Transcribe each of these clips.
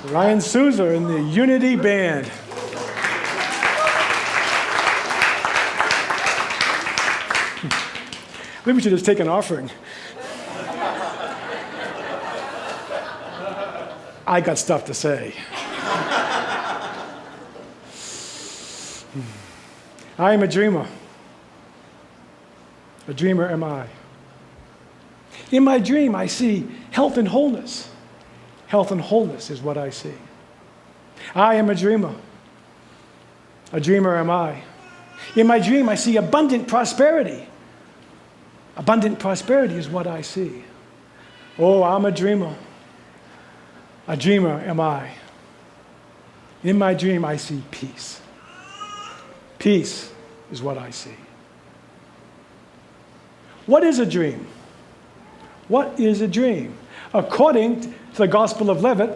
Ryan Souza in the Unity Band. Maybe we should just take an offering. I got stuff to say. I am a dreamer. A dreamer am I. In my dream, I see health and wholeness. Health and wholeness is what I see. I am a dreamer. A dreamer am I. In my dream, I see abundant prosperity. Abundant prosperity is what I see. Oh, I'm a dreamer. A dreamer am I. In my dream, I see peace. Peace is what I see. What is a dream? What is a dream? According to the Gospel of Leavitt,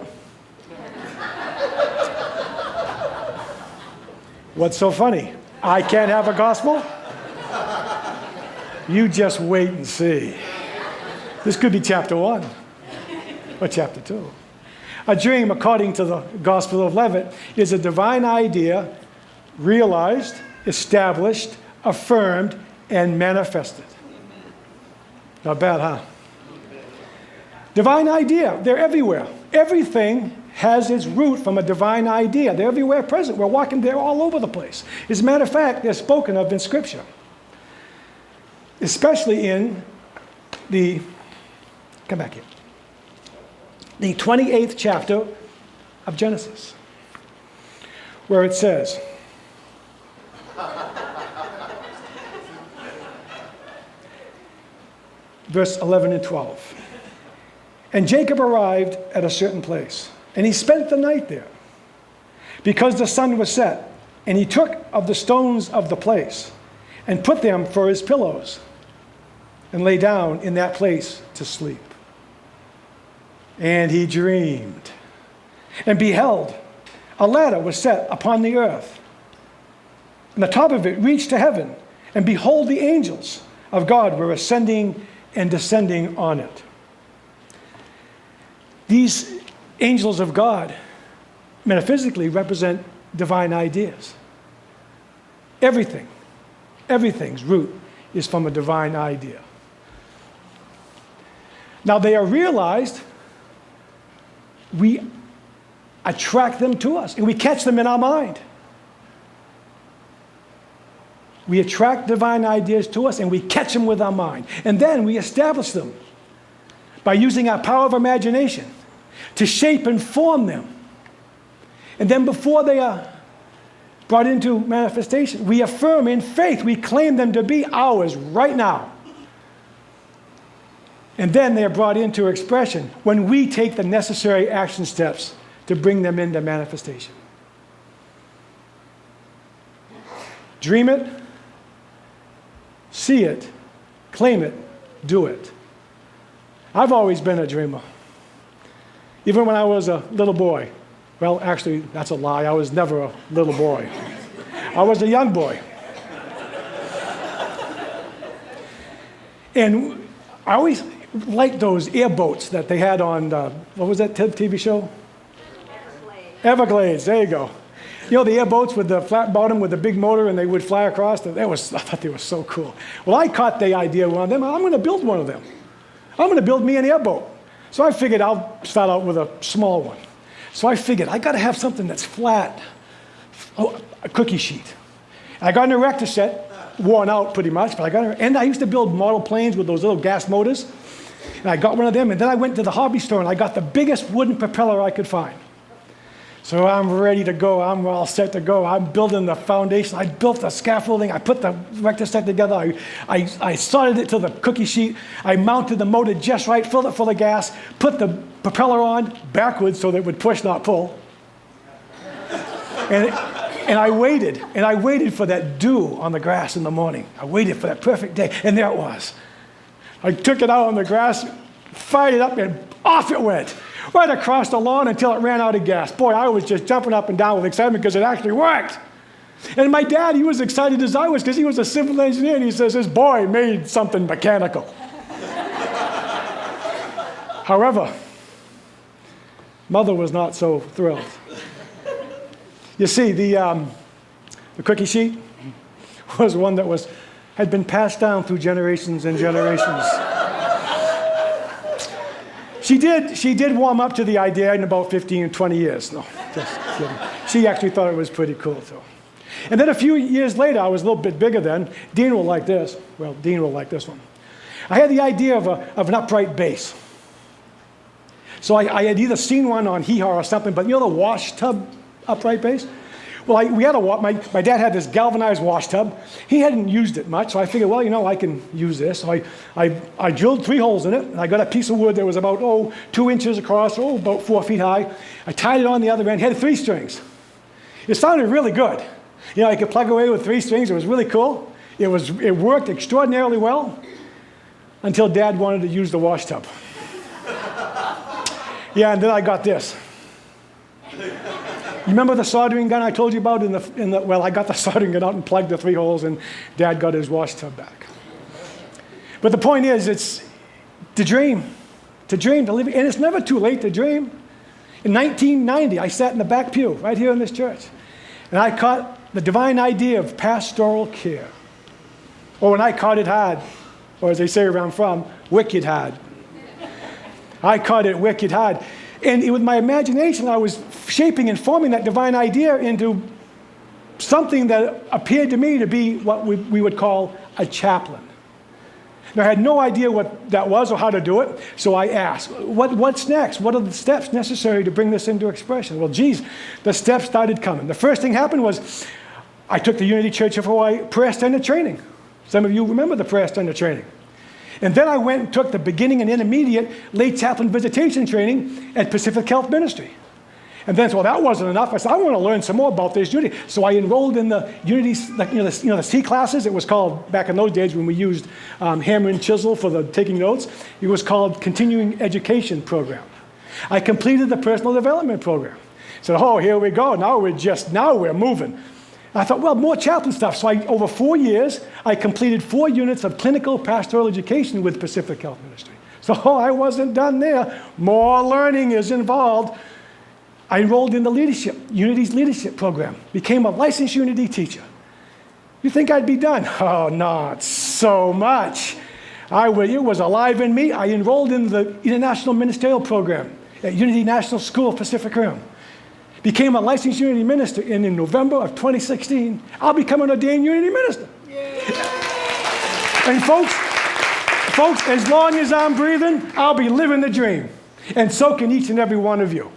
what's so funny? I can't have a gospel? You just wait and see. This could be chapter 1 or chapter 2. A dream, according to the Gospel of Leavitt, is a divine idea realized, established, affirmed, and manifested. Not bad, huh? Divine idea, they're everywhere. Everything has its root from a divine idea. They're everywhere present. We're walking, they're all over the place. As a matter of fact, they're spoken of in Scripture. Especially in the 28th chapter of Genesis, where it says, verse 11 and 12. And Jacob arrived at a certain place, and he spent the night there, because the sun was set. And he took of the stones of the place, and put them for his pillows, and lay down in that place to sleep. And he dreamed, and beheld, a ladder was set upon the earth, and the top of it reached to heaven, and behold, the angels of God were ascending and descending on it. These angels of God, metaphysically, represent divine ideas. Everything's root is from a divine idea. Now they are realized, we attract them to us, and we catch them in our mind. We attract divine ideas to us, and we catch them with our mind. And then we establish them by using our power of imagination to shape and form them. And then before they are brought into manifestation, we affirm in faith, we claim them to be ours right now. And then they are brought into expression when we take the necessary action steps to bring them into manifestation. Dream it, see it, claim it, do it. I've always been a dreamer. Even when I was a little boy. Well, actually, that's a lie. I was never a little boy. I was a young boy. And I always liked those airboats that they had on, what was that TV show? Everglades, there you go. You know, the airboats with the flat bottom with the big motor, and they would fly across. I thought they were so cool. Well, I caught the idea of one of them. I'm going to build one of them. I'm going to build me an airboat. So I figured I'll start out with a small one. So I figured I got to have something that's flat. Oh, a cookie sheet. I got an erector set, worn out pretty much, but and I used to build model planes with those little gas motors. And I got one of them, and then I went to the hobby store and I got the biggest wooden propeller I could find. So I'm ready to go. I'm all set to go. I'm building the foundation. I built the scaffolding. I put the erector set together. I soldered it to the cookie sheet. I mounted the motor just right, filled it full of gas, put the propeller on backwards so that it would push, not pull. And I waited for that dew on the grass in the morning. I waited for that perfect day, and there it was. I took it out on the grass, fired it up, and off it went. Right across the lawn until it ran out of gas. Boy, I was just jumping up and down with excitement because it actually worked. And my dad, he was excited as I was because he was a civil engineer, and he says, this boy made something mechanical. However, Mother was not so thrilled. You see, the cookie sheet was one that had been passed down through generations and generations. She did warm up to the idea in about 15 or 20 years. No, just kidding. She actually thought it was pretty cool, too. And then a few years later, I was a little bit bigger then. Dean will like this. Well, Dean will like this one. I had the idea of an upright bass. So I had either seen one on Hee Haw or something, but you know the wash tub upright bass? Well, my dad had this galvanized wash tub. He hadn't used it much, so I figured, well, I can use this. So I drilled 3 holes in it, and I got a piece of wood that was about, 2 inches across, about 4 feet high. I tied it on the other end, had 3 strings. It sounded really good. I could plug away with 3 strings. It was really cool. It worked extraordinarily well until Dad wanted to use the wash tub. Yeah, and then I got this. You remember the soldering gun I told you about well, I got the soldering gun out and plugged the 3 holes, and Dad got his wash tub back. But the point is, it's to dream, to live, and it's never too late to dream. In 1990, I sat in the back pew right here in this church, and I caught the divine idea of pastoral care. Or when I caught it hard, or as they say where I'm from, wicked hard. I caught it wicked hard. And with my imagination, I was shaping and forming that divine idea into something that appeared to me to be what we would call a chaplain. Now, I had no idea what that was or how to do it, so I asked, what's next? What are the steps necessary to bring this into expression? Well, the steps started coming. The first thing happened was I took the Unity Church of Hawaii prayer standard training. Some of you remember the prayer standard training. And then I went and took the beginning and intermediate lay chaplain visitation training at Pacific Health Ministry. And then, so that wasn't enough. I said, I want to learn some more about this Unity. So I enrolled in the Unity, the C classes. It was called, back in those days when we used hammer and chisel for the taking notes, it was called Continuing Education Program. I completed the Personal Development Program. So, here we go. Now we're moving. I thought, well, more chaplain stuff. So over 4 years, I completed 4 units of clinical pastoral education with Pacific Health Ministry. So I wasn't done there. More learning is involved. I enrolled in the Unity's leadership program, became a licensed Unity teacher. You think I'd be done? Oh, not so much. It was alive in me. I enrolled in the International Ministerial Program at Unity National School of Pacific Rim. Became a licensed Unity minister, and in November of 2016, I'll become an ordained Unity minister. And folks, as long as I'm breathing, I'll be living the dream. And so can each and every one of you.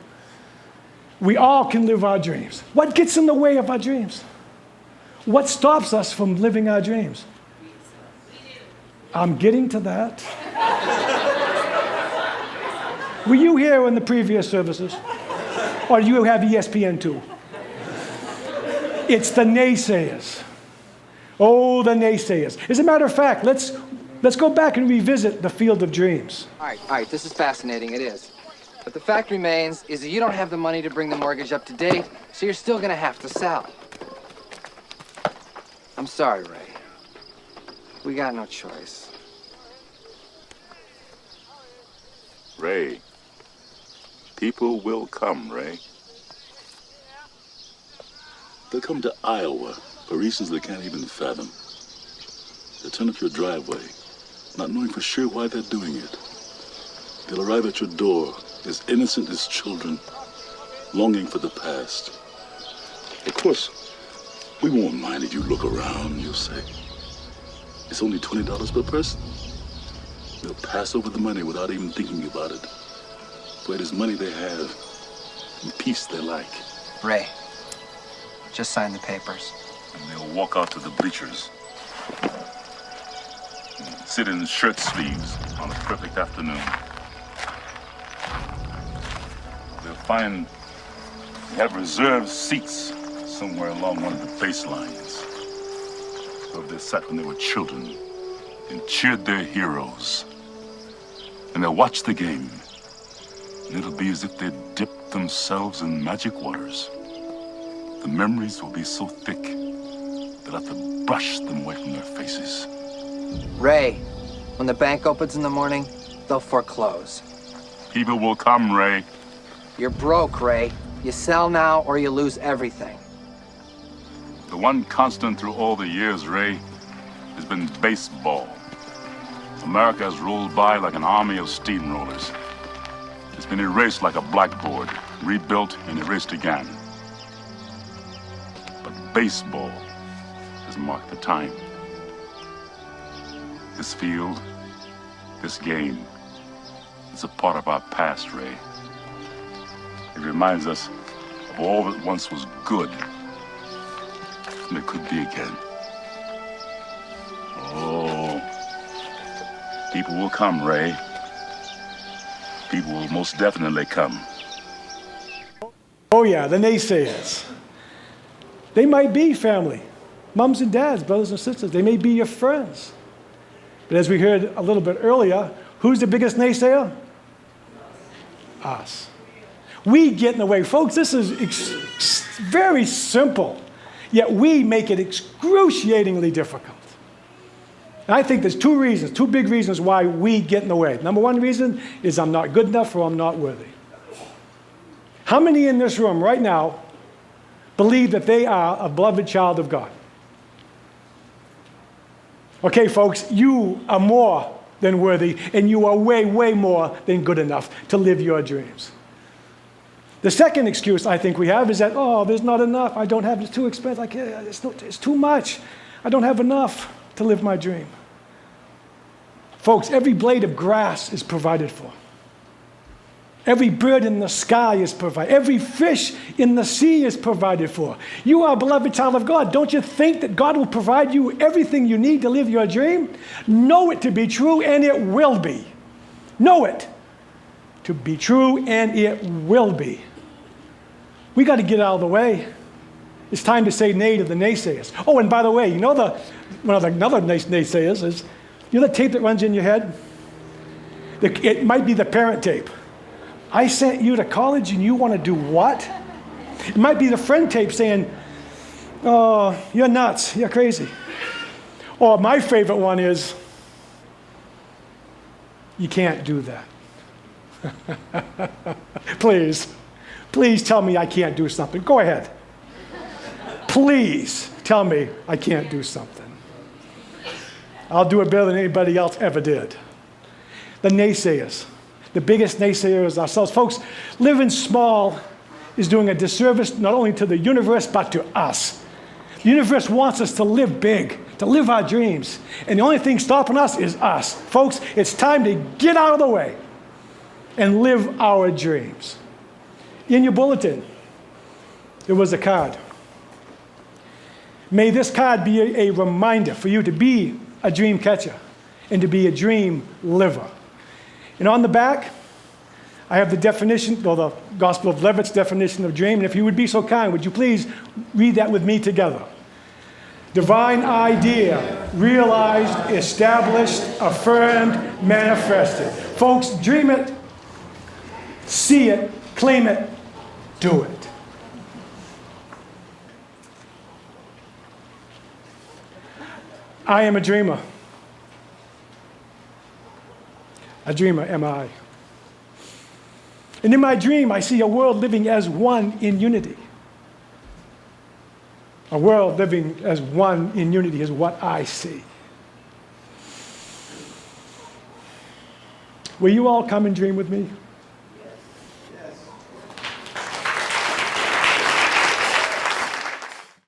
We all can live our dreams. What gets in the way of our dreams? What stops us from living our dreams? I'm getting to that. Were you here in the previous services? Or do you have ESPN too? It's the naysayers. Oh, the naysayers. As a matter of fact, let's go back and revisit the field of dreams. All right, this is fascinating, it is. But the fact remains is that you don't have the money to bring the mortgage up to date, so you're still gonna have to sell. I'm sorry, Ray. We got no choice. Ray. People will come, Ray. They'll come to Iowa for reasons they can't even fathom. They'll turn up your driveway, not knowing for sure why they're doing it. They'll arrive at your door as innocent as children, longing for the past. Of course, we won't mind if you look around, you'll say. It's only $20 per person. They'll pass over the money without even thinking about it. For it is money they have, and peace they like. Ray, just sign the papers. And they'll walk out to the bleachers. And sit in shirt sleeves on a perfect afternoon. They'll find they have reserved seats somewhere along one of the baselines. Where they sat when they were children and cheered their heroes. And they'll watch the game. And it'll be as if they'd dipped themselves in magic waters. The memories will be so thick, they'll have to brush them away from their faces. Ray, when the bank opens in the morning, they'll foreclose. People will come, Ray. You're broke, Ray. You sell now or you lose everything. The one constant through all the years, Ray, has been baseball. America has rolled by like an army of steamrollers. It's been erased like a blackboard, rebuilt and erased again. But baseball has marked the time. This field, this game, is a part of our past, Ray. It reminds us of all that once was good, and it could be again. Oh, people will come, Ray. People will most definitely come. Oh yeah, the naysayers. They might be family, mums and dads, brothers and sisters. They may be your friends. But as we heard a little bit earlier, who's the biggest naysayer? Us. We get in the way. Folks, this is very simple, yet we make it excruciatingly difficult. And I think there's two big reasons why we get in the way. Number one reason is I'm not good enough or I'm not worthy. How many in this room right now believe that they are a beloved child of God? Okay, folks, you are more than worthy, and you are way, way more than good enough to live your dreams. The second excuse I think we have is that, oh, there's not enough. I don't have, it's too expensive. It's too much. I don't have enough to live my dream. Folks, every blade of grass is provided for. Every bird in the sky is provided. Every fish in the sea is provided for. You are a beloved child of God. Don't you think that God will provide you everything you need to live your dream? Know it to be true, and it will be. Know it to be true, and it will be. We got to get out of the way. It's time to say nay to the naysayers. Oh, and by the way, you know another naysayers is, you know the tape that runs in your head? It might be the parent tape. I sent you to college and you want to do what? It might be the friend tape saying, oh, you're nuts, you're crazy. Or my favorite one is, you can't do that. Please tell me I can't do something. Go ahead. Please tell me I can't do something. I'll do it better than anybody else ever did. The naysayers. The biggest naysayer is ourselves. Folks, living small is doing a disservice not only to the universe, but to us. The universe wants us to live big, to live our dreams. And the only thing stopping us is us. Folks, it's time to get out of the way and live our dreams. In your bulletin, there was a card. May this card be a reminder for you to be a dream catcher and to be a dream liver. And on the back, I have the definition, or the Gospel of Leavitt's definition of dream. And if you would be so kind, would you please read that with me together? Divine idea, realized, established, affirmed, manifested. Folks, dream it, see it, claim it, do it. I am a dreamer. A dreamer am I. And in my dream, I see a world living as one in unity. A world living as one in unity is what I see. Will you all come and dream with me?